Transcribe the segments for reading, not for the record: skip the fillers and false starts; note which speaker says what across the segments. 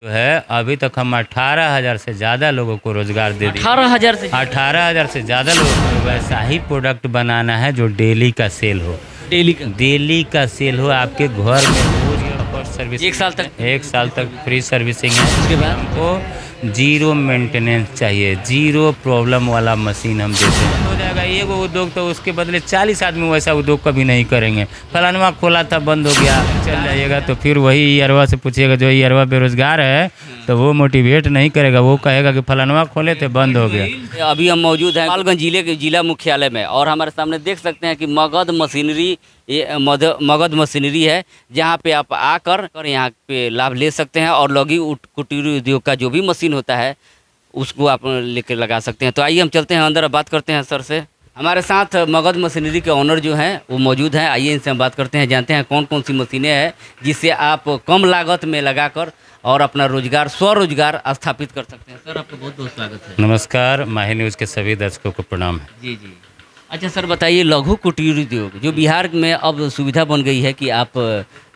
Speaker 1: जो है अभी तक हम 18,000 से ज़्यादा लोगों को रोज़गार दे दिए। 18,000 से ज़्यादा लोगों को वैसा ही प्रोडक्ट बनाना है जो डेली का सेल हो। डेली का सेल हो आपके घर में रोज सर्विस। 1 साल तक फ्री सर्विसिंग है। उसके बाद हमको जीरो मेंटेनेंस चाहिए, जीरो प्रॉब्लम वाला मशीन हम देते हैं। हो जाएगा ये वो उद्योग तो उसके बदले 40 आदमी वैसा उद्योग कभी नहीं करेंगे। फलानवा खोला था बंद हो गया, चल जाइएगा तो फिर वही ईयरवा से पूछिएगा, जो ईयरवा बेरोजगार है तो वो मोटिवेट नहीं करेगा, वो कहेगा कि फलानवा खोले थे बंद हो गया।
Speaker 2: अभी हम मौजूद हैं गोपालगंज जिले के जिला मुख्यालय में और हमारे सामने देख सकते हैं कि मगध मशीनरी है, जहाँ पे आप आकर यहाँ पे लाभ ले सकते हैं और लघु कुटीर उद्योग का जो भी मशीन होता है उसको आप लेकर लगा सकते हैं। तो आइए हम चलते हैं अंदर, बात करते हैं सर से। हमारे साथ मगध मशीनरी के ऑनर जो हैं वो मौजूद हैं, आइए इनसे हम बात करते हैं, जानते हैं कौन कौन सी मशीनें हैं जिससे आप कम लागत में लगाकर और अपना रोजगार स्वरोजगार स्थापित कर सकते हैं। सर आपका बहुत बहुत स्वागत है।
Speaker 1: नमस्कार, माही न्यूज़ के सभी दर्शकों को प्रणाम है।
Speaker 2: जी जी। अच्छा सर बताइए, लघु कुटीर उद्योग जो बिहार में अब सुविधा बन गई है कि आप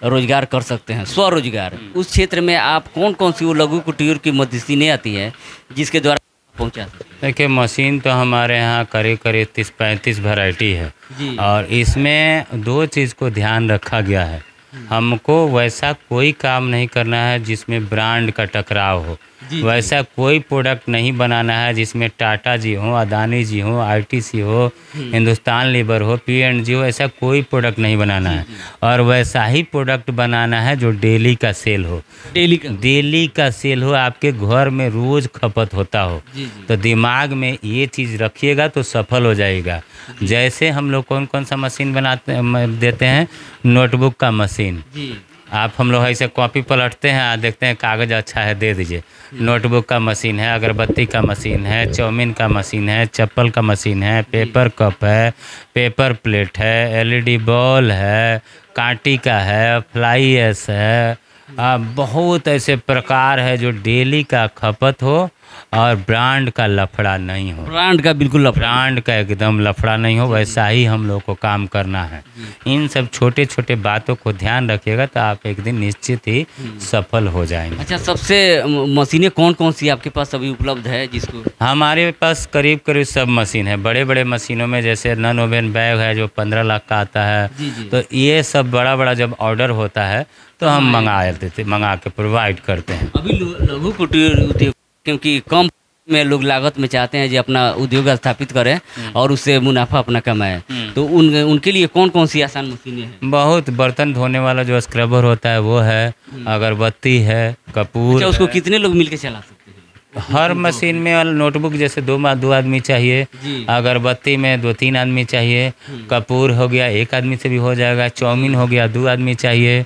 Speaker 2: रोजगार कर सकते हैं, स्वरोजगार, उस क्षेत्र में आप कौन कौन सी वो लघु कुटीर की मशीनें आती हैं जिसके द्वारा पहुंचा सकते हैं?
Speaker 1: देखिए, मशीन तो हमारे यहाँ करीब 30-35 वैरायटी है और इसमें 2 चीज़ को ध्यान रखा गया है। हमको वैसा कोई काम नहीं करना है जिसमें ब्रांड का टकराव हो। वैसा कोई प्रोडक्ट नहीं बनाना है जिसमें टाटा जी हो, अदानी जी हो, आईटीसी हो, हिंदुस्तान लीवर हो, पीएनजी हो, ऐसा कोई प्रोडक्ट नहीं बनाना है। और वैसा ही प्रोडक्ट बनाना है जो डेली का सेल हो। डेली का सेल हो, आपके घर में रोज़ खपत होता हो। तो दिमाग में ये चीज़ रखिएगा तो सफल हो जाएगा। जैसे हम लोग कौन कौन सा मशीन देते हैं, नोटबुक का मशीन। आप हम लोग ऐसे कॉपी पलटते हैं, देखते हैं कागज़ अच्छा है दे दीजिए। नोटबुक का मशीन है, अगरबत्ती का मशीन है, चाउमीन का मशीन है, चप्पल का मशीन है, पेपर कप है, पेपर प्लेट है, एलईडी बॉल है, कांटी का है, फ्लाई एस है। बहुत ऐसे प्रकार है जो डेली का खपत हो और ब्रांड का लफड़ा नहीं हो। ब्रांड का एकदम लफड़ा नहीं हो, वैसा ही हम लोग को काम करना है। इन सब छोटे छोटे बातों को ध्यान रखिएगा तो आप एक दिन निश्चित ही सफल हो जाएंगे।
Speaker 2: अच्छा, सबसे मशीनें कौन कौन सी आपके पास अभी उपलब्ध है जिसको?
Speaker 1: हमारे पास करीब करीब सब मशीन है। बड़े बड़े मशीनों में जैसे नन ओवन बैग है जो 15 लाख का आता है। तो ये सब बड़ा बड़ा जब ऑर्डर होता है तो हम मंगा के प्रोवाइड करते हैं।
Speaker 2: अभी लघु कुटीर उद्योग क्योंकि कम में लोग लागत में चाहते हैं जो अपना उद्योग स्थापित करें और उससे मुनाफा अपना कमाएं, तो उनके लिए कौन कौन सी आसान मशीनें हैं?
Speaker 1: बहुत बर्तन धोने वाला जो स्क्रबर होता है वो है, अगरबत्ती है, कपूर।
Speaker 2: अच्छा, उसको कितने लोग मिलकर चला सकते हैं?
Speaker 1: हर मशीन में नोटबुक जैसे 2 आदमी चाहिए, अगरबत्ती में 2-3 आदमी चाहिए, कपूर हो गया 1 आदमी से भी हो जाएगा, चाउमीन हो गया 2 आदमी चाहिए।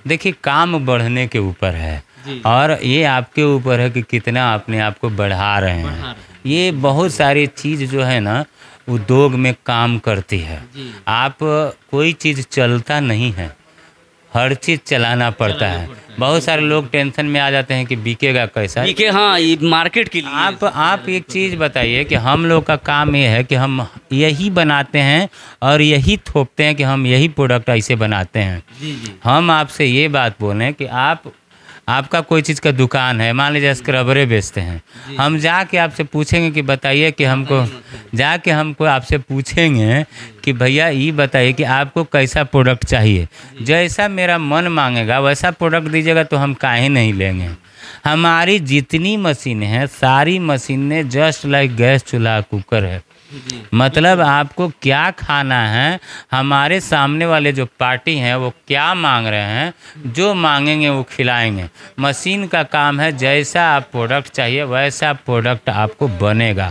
Speaker 1: देखिए, काम बढ़ने के ऊपर है और ये आपके ऊपर है कि कितना अपने आप को बढ़ा रहे हैं। ये बहुत सारी चीज़ जो है ना उद्योग में काम करती है। आप कोई चीज़ चलता नहीं है, हर चीज़ चलाना पड़ता है। बहुत सारे लोग टेंशन में आ जाते हैं कि बिकेगा कैसा,
Speaker 2: हाँ, ये मार्केट के लिए।
Speaker 1: आप एक चीज़ बताइए कि हम लोग का काम ये है कि हम यही बनाते हैं और यही थोपते हैं कि हम यही प्रोडक्ट ऐसे बनाते हैं। हम आपसे ये बात बोलें कि आपका कोई चीज़ का दुकान है, मान लीजिए स्क्रबरे बेचते हैं, हम जाके आपसे पूछेंगे कि बताइए कि हमको आपसे पूछेंगे कि भैया ये बताइए कि आपको कैसा प्रोडक्ट चाहिए। जैसा मेरा मन मांगेगा वैसा प्रोडक्ट दीजिएगा तो हम काहे नहीं लेंगे। हमारी जितनी मशीनें हैं सारी मशीनें जस्ट लाइक गैस चूल्हा कुकर है। मतलब आपको क्या खाना है, हमारे सामने वाले जो पार्टी हैं वो क्या मांग रहे हैं, जो मांगेंगे वो खिलाएंगे। मशीन का काम है जैसा आप प्रोडक्ट चाहिए वैसा प्रोडक्ट आपको बनेगा।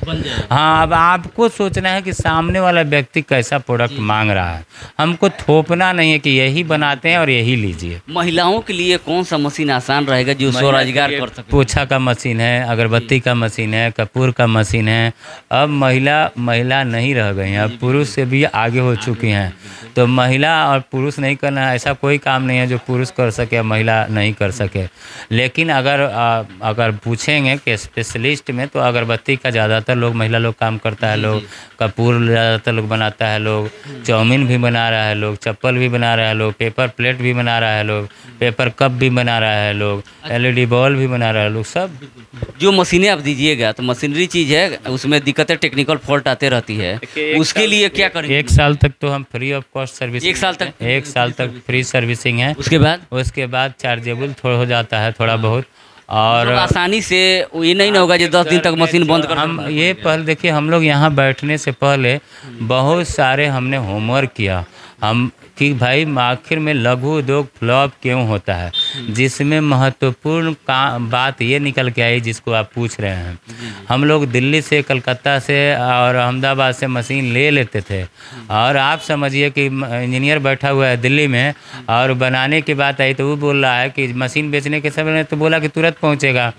Speaker 1: हाँ, अब आपको सोचना है कि सामने वाला व्यक्ति कैसा प्रोडक्ट मांग रहा है। हमको थोपना नहीं है कि यही बनाते हैं और यही लीजिए।
Speaker 2: महिलाओं के लिए कौन सा मशीन आसान रहेगा जो स्वरोजगार कर सके?
Speaker 1: पोछा का मशीन है, अगरबत्ती का मशीन है, कपूर का मशीन है। अब महिला महिला नहीं रह गई हैं, अब पुरुष से भी आगे हो चुकी हैं। तो महिला और पुरुष नहीं करना, ऐसा कोई काम नहीं है जो पुरुष कर सके महिला नहीं कर सके। लेकिन अगर पूछेंगे कि स्पेशलिस्ट में, तो अगरबत्ती का ज़्यादातर लोग महिला लोग काम करता है, लोग कपूर ज़्यादातर लोग बनाता है, लोग चाउमीन भी बना रहा है, लोग चप्पल भी बना रहा है, लोग पेपर प्लेट भी बना रहा है, लोग पेपर कप भी बना रहा है, लोग LED बॉल भी बना रहा है, लोग सब।
Speaker 2: जो मशीनें आप दीजिएगा तो मशीनरी चीज़ है, उसमें दिक्कतें टेक्निकल फॉल्ट आते रहती है, उसके लिए क्या करेंगे?
Speaker 1: 1 साल तक तो हम फ्री ऑफ कॉस्ट सर्विस,
Speaker 2: 1 साल तक?
Speaker 1: 1 साल तक फ्री सर्विसिंग है।
Speaker 2: उसके बाद
Speaker 1: चार्जेबल थोड़ा हो जाता है, थोड़ा बहुत। और
Speaker 2: आसानी से ये नहीं ना होगा जो 10 दिन तक मशीन बंद कर।
Speaker 1: हम ये पहले देखिए, हम लोग यहाँ बैठने से पहले बहुत सारे हमने होमवर्क किया हम कि भाई आखिर में लघु उद्योग फ्लॉप क्यों होता है, जिसमें महत्वपूर्ण बात ये निकल के आई जिसको आप पूछ रहे हैं। हम लोग दिल्ली से, कलकत्ता से और अहमदाबाद से मशीन ले लेते थे, और आप समझिए कि इंजीनियर बैठा हुआ है दिल्ली में, और बनाने की बात आई तो वो बोल रहा है कि मशीन बेचने के समय में तो बोला कि तुरंत पहुँचेगा।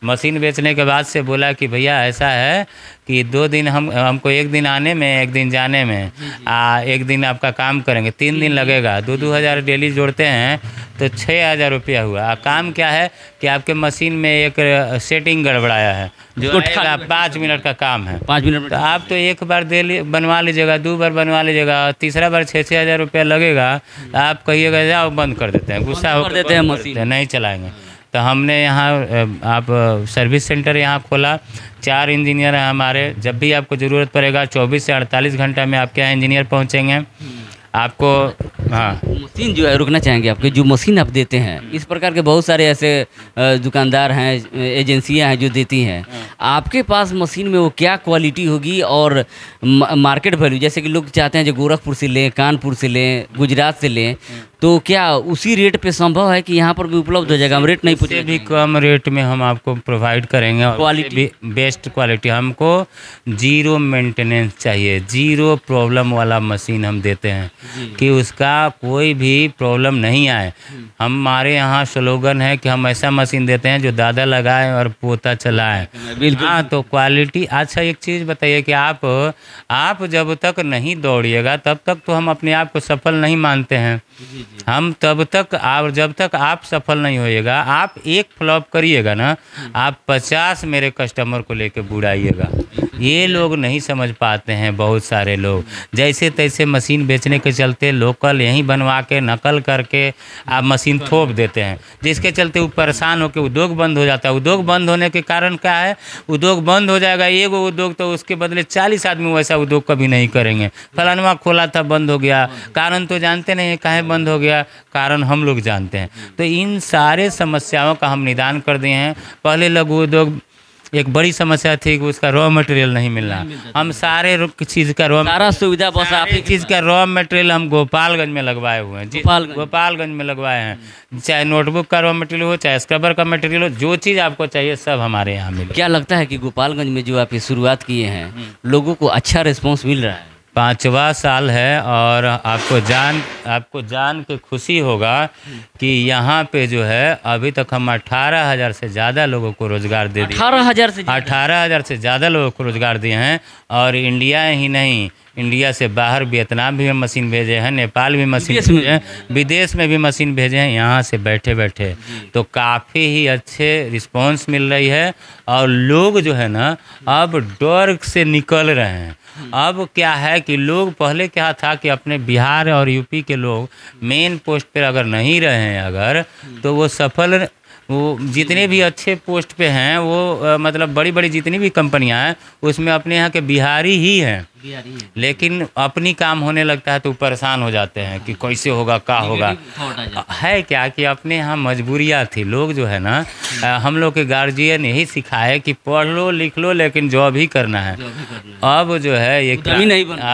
Speaker 1: मशीन बेचने के बाद से बोला कि भैया ऐसा है कि 2 दिन हमको 1 दिन आने में, 1 दिन जाने में, 1 दिन आपका काम करेंगे, 3 दिन लगेगा। 2-2 हज़ार डेली जोड़ते हैं तो 6,000 रुपया हुआ। काम क्या है कि आपके मशीन में एक सेटिंग गड़बड़ाया है, जो 5 मिनट का काम है।
Speaker 2: 5 मिनट
Speaker 1: तो आप तो एक बार बनवा लीजिएगा, 2 बार बनवा लीजिएगा, तीसरा बार 6-6 हज़ार रुपया लगेगा। आप कहिएगा जाओ बंद कर देते हैं, गुस्सा हो देते हैं, मशीन नहीं चलाएँगे। तो हमने यहाँ आप सर्विस सेंटर यहाँ खोला, 4 इंजीनियर हैं हमारे। जब भी आपको ज़रूरत पड़ेगा 24 से 48 घंटा में आपके यहाँ इंजीनियर पहुँचेंगे आपको। हाँ,
Speaker 2: मशीन जो है, रुकना चाहेंगे आपके, जो मशीन आप देते हैं, इस प्रकार के बहुत सारे ऐसे दुकानदार हैं, एजेंसियां हैं जो देती हैं। आपके पास मशीन में वो क्या क्वालिटी होगी और मार्केट वैल्यू, जैसे कि लोग चाहते हैं जो गोरखपुर से लें, कानपुर से लें, गुजरात से लें, तो क्या उसी रेट पे संभव है कि यहाँ पर भी उपलब्ध हो जाएगा? हम रेट नहीं पूछे,
Speaker 1: भी कम रेट में हम आपको प्रोवाइड करेंगे, और क्वालिटी भी बेस्ट क्वालिटी। हमको 0 मेंटेनेंस चाहिए, 0 प्रॉब्लम वाला मशीन हम देते हैं कि उसका कोई भी प्रॉब्लम नहीं आए। हमारे यहाँ स्लोगन है कि हम ऐसा मशीन देते हैं जो दादा लगाए और पोता चलाए। हाँ, तो क्वालिटी। अच्छा, एक चीज़ बताइए कि आप जब तक नहीं दौड़िएगा तब तक तो हम अपने आप को सफल नहीं मानते हैं। हम जब तक आप सफल नहीं होइएगा, आप एक फ्लॉप करिएगा ना, आप 50 मेरे कस्टमर को लेके बुड़ाइएगा। ये लोग नहीं समझ पाते हैं, बहुत सारे लोग जैसे तैसे मशीन बेचने के चलते लोकल यहीं बनवा के नकल करके आप मशीन थोप देते हैं, जिसके चलते वो परेशान होकर उद्योग बंद हो जाता है। उद्योग बंद होने के कारण क्या है, उद्योग बंद हो जाएगा एगो उद्योग, तो उसके बदले 40 आदमी वैसा उद्योग कभी नहीं करेंगे। फलानवा खोला था, बंद हो गया, कारण तो जानते नहीं है काहे बंद हो गया, कारण हम लोग जानते हैं। तो इन सारे समस्याओं का हम निदान कर दिए हैं। पहले लघु उद्योग एक बड़ी समस्या थी कि उसका रॉ मटेरियल नहीं मिलना। हम सारे चीज़ का सारा सुविधा, बस आप ही चीज़ का रॉ मटेरियल हम गोपालगंज में लगवाए हुए हैं। गोपालगंज में लगवाए हैं। चाहे नोटबुक का रॉ मटेरियल हो, चाहे स्क्रबर का मटेरियल हो, जो चीज़ आपको चाहिए सब हमारे यहाँ मिले। क्या लगता है कि गोपालगंज में जो आप ये शुरुआत किए हैं, लोगों को अच्छा रिस्पॉन्स मिल रहा है? 5वां साल है, और आपको जान के खुशी होगा कि यहाँ पे जो है अभी तक हम 18,000 से ज़्यादा लोगों को रोज़गार दे दिए। 18,000 से ज़्यादा लोगों को रोज़गार दिए हैं। और इंडिया ही नहीं, इंडिया से बाहर वियतनाम भी मशीन भेजे हैं, नेपाल भी मशीन भेजे हैं, विदेश में भी मशीन भेजे हैं, यहाँ से बैठे बैठे। तो काफ़ी ही अच्छे रिस्पांस मिल रही है, और लोग जो है ना अब डर से निकल रहे हैं। अब क्या है कि लोग, पहले क्या था कि अपने बिहार और यूपी के लोग मेन पोस्ट पर अगर नहीं रहे हैं अगर, तो वो सफल, वो जितने भी अच्छे पोस्ट पे हैं वो मतलब बड़ी बड़ी जितनी भी कंपनियां हैं उसमें अपने यहाँ के बिहारी ही हैं। लेकिन अपनी काम होने लगता है तो परेशान हो जाते हैं कि कैसे होगा, क्या होगा। है क्या कि अपने यहाँ मजबूरियाँ थी। लोग जो है ना, हम लोग के गार्जियन यही सिखाए कि पढ़ लो लिख लो लेकिन जॉब ही करना है। अब जो है ये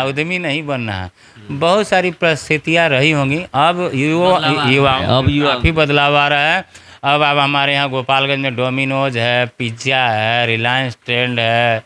Speaker 1: उद्यमी नहीं बनना है। बहुत सारी परिस्थितियाँ रही होंगी। अब युवा भी बदलाव आ रहा है। अब हमारे यहाँ गोपालगंज में डोमिनोज है, पिज्ज़ा है, रिलायंस ट्रेंड है,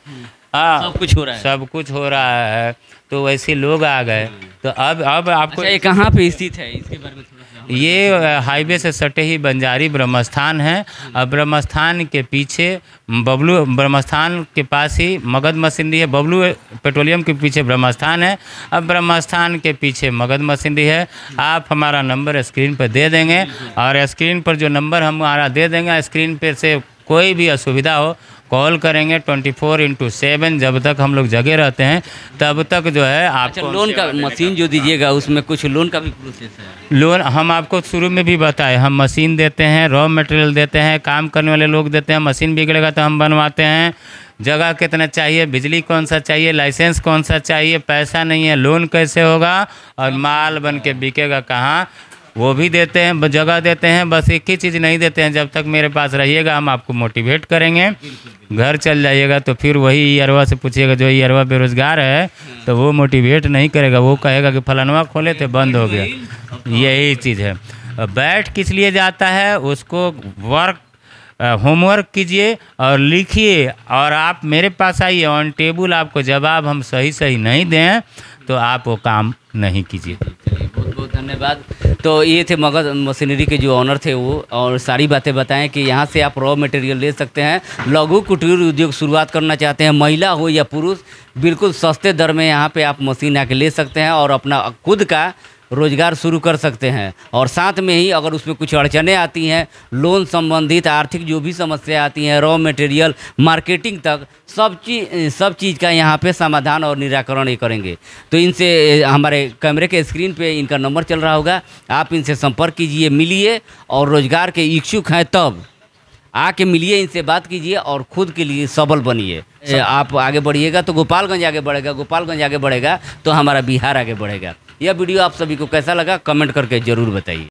Speaker 1: हाँ, सब कुछ हो रहा है। तो वैसे लोग आ गए। तो अब आपको
Speaker 2: ये कहाँ पे स्थित है, इसके बारे में थोड़ा सा
Speaker 1: ये हाईवे से सटे ही बंजारी ब्रह्मस्थान है। और ब्रह्मस्थान के पीछे ब्रह्मस्थान के पास ही मगध मशीनरी है। बबलू पेट्रोलियम के पीछे ब्रह्मस्थान है। अब ब्रह्मस्थान के पीछे मगध मशीनरी है। आप हमारा नंबर स्क्रीन पर दे देंगे और स्क्रीन पर जो नंबर हमारा दे देंगे, स्क्रीन पर से कोई भी असुविधा हो कॉल करेंगे 24/7। जब तक हम लोग जगह रहते हैं तब तक जो है आप
Speaker 2: अच्छा, लोन का मशीन जो दीजिएगा उसमें कुछ लोन का भी प्रोसेस है?
Speaker 1: लोन हम आपको शुरू में भी बताए, हम मशीन देते हैं, रॉ मटेरियल देते हैं, काम करने वाले लोग देते हैं। मशीन बिगड़ेगा तो हम बनवाते हैं। जगह कितना चाहिए, बिजली कौन सा चाहिए, लाइसेंस कौन सा चाहिए, पैसा नहीं है लोन कैसे होगा, और माल बन के बिकेगा कहाँ, वो भी देते हैं, जगह देते हैं। बस एक ही चीज़ नहीं देते हैं, जब तक मेरे पास रहिएगा हम आपको मोटिवेट करेंगे। घर चल जाइएगा तो फिर वही ईयरवा से पूछिएगा, जो ईयरवा बेरोजगार है तो वो मोटिवेट नहीं करेगा, वो कहेगा कि फलानवा खोले थे बंद हो गया। यही चीज़ है। बैठ किस लिए जाता है, उसको होमवर्क कीजिए और लिखिए, और आप मेरे पास आइए। ऑन टेबल आपको जवाब हम सही नहीं दें तो आप वो काम नहीं कीजिए।
Speaker 2: बहुत बहुत धन्यवाद। तो ये थे मगध मशीनरी के जो ऑनर थे वो, और सारी बातें बताएं कि यहाँ से आप रॉ मटेरियल ले सकते हैं। लघु कुटीर उद्योग शुरुआत करना चाहते हैं, महिला हो या पुरुष, बिल्कुल सस्ते दर में यहाँ पे आप मशीन आके ले सकते हैं और अपना खुद का रोजगार शुरू कर सकते हैं। और साथ में ही अगर उसमें कुछ अड़चनें आती हैं, लोन संबंधित आर्थिक जो भी समस्या आती हैं, रॉ मटेरियल मार्केटिंग तक, सब चीज़ का यहाँ पे समाधान और निराकरण ये करेंगे। तो इनसे हमारे कैमरे के स्क्रीन पे इनका नंबर चल रहा होगा, आप इनसे संपर्क कीजिए, मिलिए, और रोजगार के इच्छुक हैं तब आके मिलिए, इनसे बात कीजिए और खुद के लिए सबल बनिए। आप आगे बढ़िएगा तो गोपालगंज आगे बढ़ेगा, गोपालगंज आगे बढ़ेगा तो हमारा बिहार आगे बढ़ेगा। यह वीडियो आप सभी को कैसा लगा कमेंट करके ज़रूर बताइए।